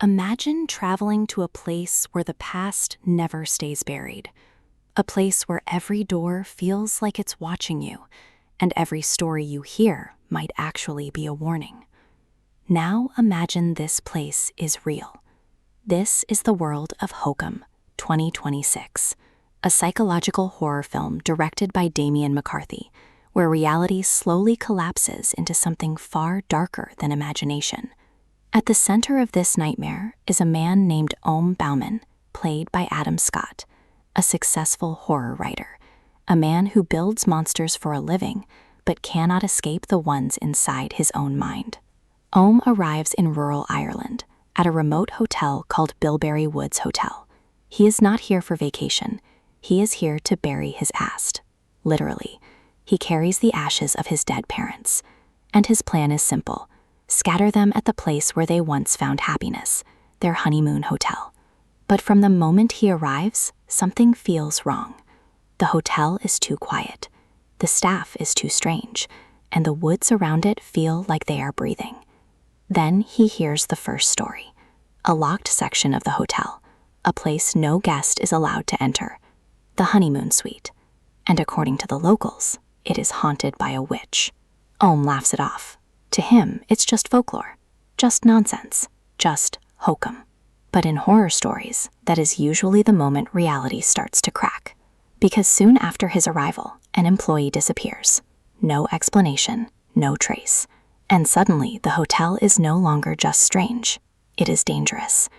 Imagine traveling to a place where the past never stays buried. A place where every door feels like it's watching you, and every story you hear might actually be a warning. Now imagine this place is real. This is the world of Hokum, 2026, a psychological horror film directed by Damien McCarthy, where reality slowly collapses into something far darker than imagination. At the center of this nightmare is a man named Ohm Bauman, played by Adam Scott, a successful horror writer, a man who builds monsters for a living but cannot escape the ones inside his own mind. Ohm arrives in rural Ireland, at a remote hotel called Bilberry Woods Hotel. He is not here for vacation. He is here to bury his past. Literally, he carries the ashes of his dead parents. And his plan is simple: scatter them at the place where they once found happiness, their honeymoon hotel. But from the moment he arrives, something feels wrong. The hotel is too quiet, the staff is too strange, and the woods around it feel like they are breathing. Then he hears the first story: a locked section of the hotel, a place no guest is allowed to enter, the honeymoon suite. And according to the locals, it is haunted by a witch. Ohm laughs it off. To him, it's just folklore, just nonsense, just hokum. But in horror stories, that is usually the moment reality starts to crack. Because soon after his arrival, an employee disappears. No explanation, no trace. And suddenly, the hotel is no longer just strange. It is dangerous.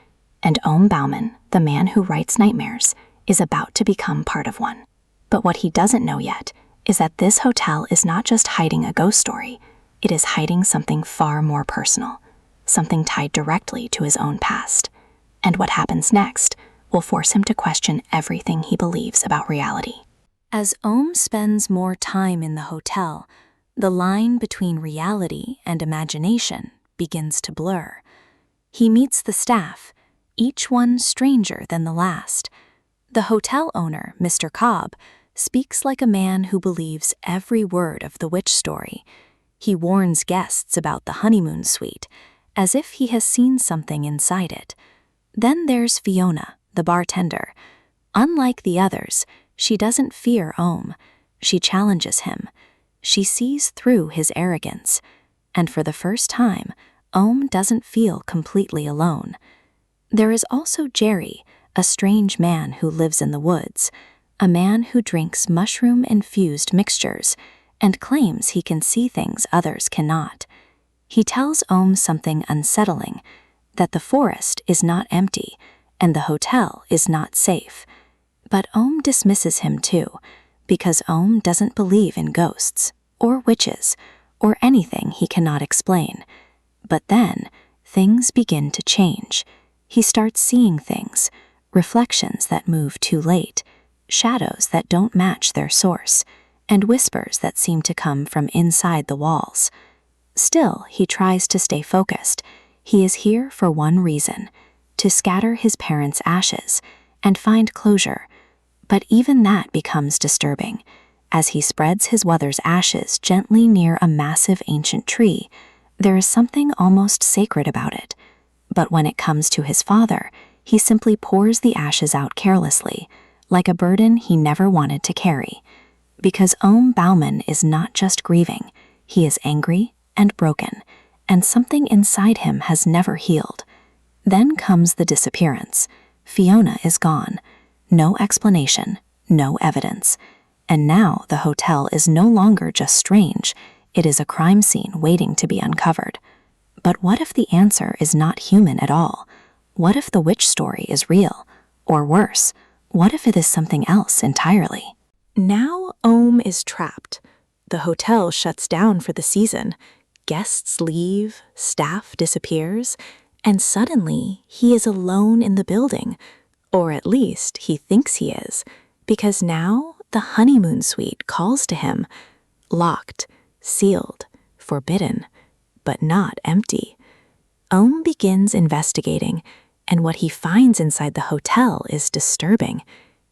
And Ohm Bauman, the man who writes nightmares, is about to become part of one. But what he doesn't know yet is that this hotel is not just hiding a ghost story. It is hiding something far more personal, something tied directly to his own past. And what happens next will force him to question everything he believes about reality. As Ohm spends more time in the hotel, the line between reality and imagination begins to blur. He meets the staff, each one stranger than the last. The hotel owner, Mr. Cobb, speaks like a man who believes every word of the witch story. He warns guests about the honeymoon suite, as if he has seen something inside it. Then there's Fiona, the bartender. Unlike the others, she doesn't fear Ohm. She challenges him. She sees through his arrogance. And for the first time, Ohm doesn't feel completely alone. There is also Jerry, a strange man who lives in the woods, a man who drinks mushroom-infused mixtures and claims he can see things others cannot. He tells Ohm something unsettling, that the forest is not empty and the hotel is not safe. But Ohm dismisses him too, because Ohm doesn't believe in ghosts, or witches, or anything he cannot explain. But then, things begin to change. He starts seeing things, reflections that move too late, shadows that don't match their source, and whispers that seem to come from inside the walls. Still, he tries to stay focused. He is here for one reason: to scatter his parents' ashes and find closure. But even that becomes disturbing. As he spreads his mother's ashes gently near a massive ancient tree, there is something almost sacred about it. But when it comes to his father, he simply pours the ashes out carelessly, like a burden he never wanted to carry. Because Ohm Bauman is not just grieving, he is angry and broken, and something inside him has never healed. Then comes the disappearance. Fiona is gone. No explanation, no evidence. And now the hotel is no longer just strange, it is a crime scene waiting to be uncovered. But what if the answer is not human at all? What if the witch story is real? Or worse, what if it is something else entirely? Now Ohm is trapped. The hotel shuts down for the season. Guests leave, staff disappears, and suddenly he is alone in the building. Or at least he thinks he is, because now the honeymoon suite calls to him. Locked, sealed, forbidden, but not empty. Ohm begins investigating, and what he finds inside the hotel is disturbing.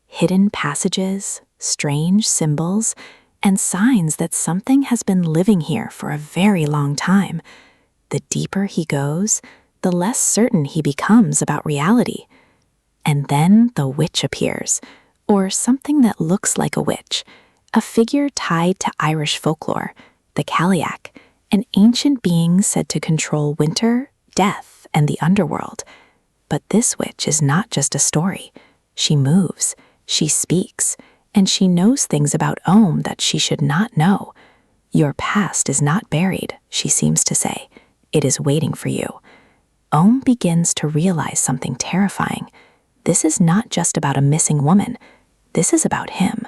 Hidden passages, strange symbols, and signs that something has been living here for a very long time. The deeper he goes, the less certain he becomes about reality. And then the witch appears, or something that looks like a witch, a figure tied to Irish folklore, the Cailleach, an ancient being said to control winter, death, and the underworld. But this witch is not just a story. She moves, she speaks, and she knows things about Ohm that she should not know. Your past is not buried, she seems to say. It is waiting for you. Ohm begins to realize something terrifying. This is not just about a missing woman. This is about him.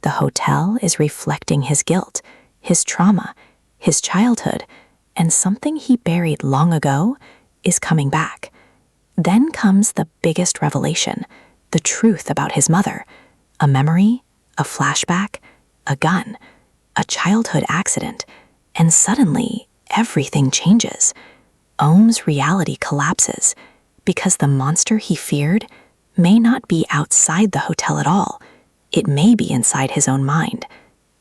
The hotel is reflecting his guilt, his trauma, his childhood, and something he buried long ago is coming back. Then comes the biggest revelation, the truth about his mother. A memory, a flashback, a gun, a childhood accident, and suddenly everything changes. Ohm's reality collapses because the monster he feared may not be outside the hotel at all. It may be inside his own mind.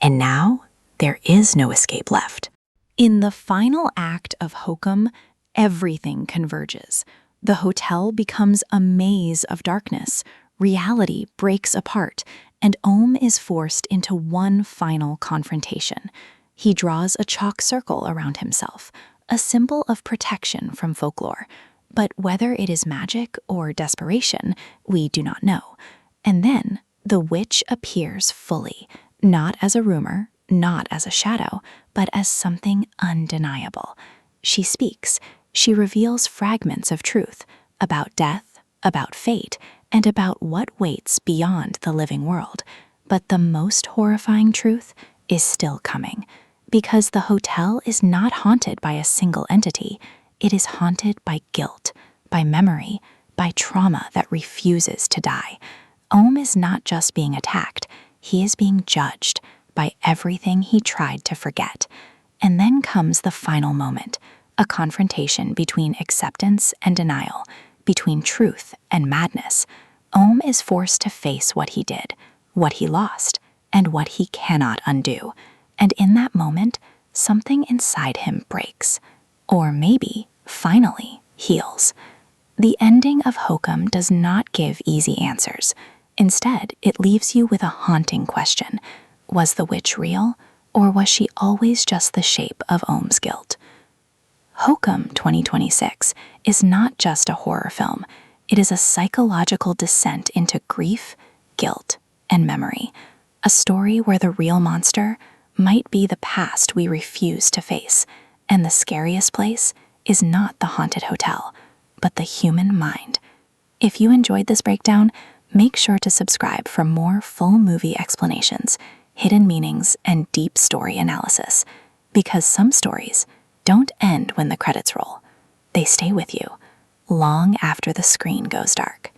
And now there is no escape left. In the final act of Hokum, everything converges. The hotel becomes a maze of darkness. Reality breaks apart, and Ohm is forced into one final confrontation. He draws a chalk circle around himself, a symbol of protection from folklore. But whether it is magic or desperation, we do not know. And then the witch appears fully, not as a rumor, not as a shadow, but as something undeniable. She speaks. She reveals fragments of truth about death, about fate, and about what waits beyond the living world. But the most horrifying truth is still coming, because the hotel is not haunted by a single entity. It is haunted by guilt, by memory, by trauma that refuses to die. Ohm is not just being attacked, he is being judged by everything he tried to forget. And then comes the final moment, a confrontation between acceptance and denial, between truth and madness. Ohm is forced to face what he did, what he lost, and what he cannot undo. And in that moment, something inside him breaks. Or maybe, finally, heals. The ending of Hokum does not give easy answers. Instead, it leaves you with a haunting question. Was the witch real, or was she always just the shape of Ohm's guilt? Hokum 2026 is not just a horror film. It is a psychological descent into grief, guilt, and memory. A story where the real monster might be the past we refuse to face, and the scariest place is not the haunted hotel, but the human mind. If you enjoyed this breakdown, make sure to subscribe for more full movie explanations, hidden meanings, and deep story analysis. Because some stories don't end when the credits roll. They stay with you long after the screen goes dark.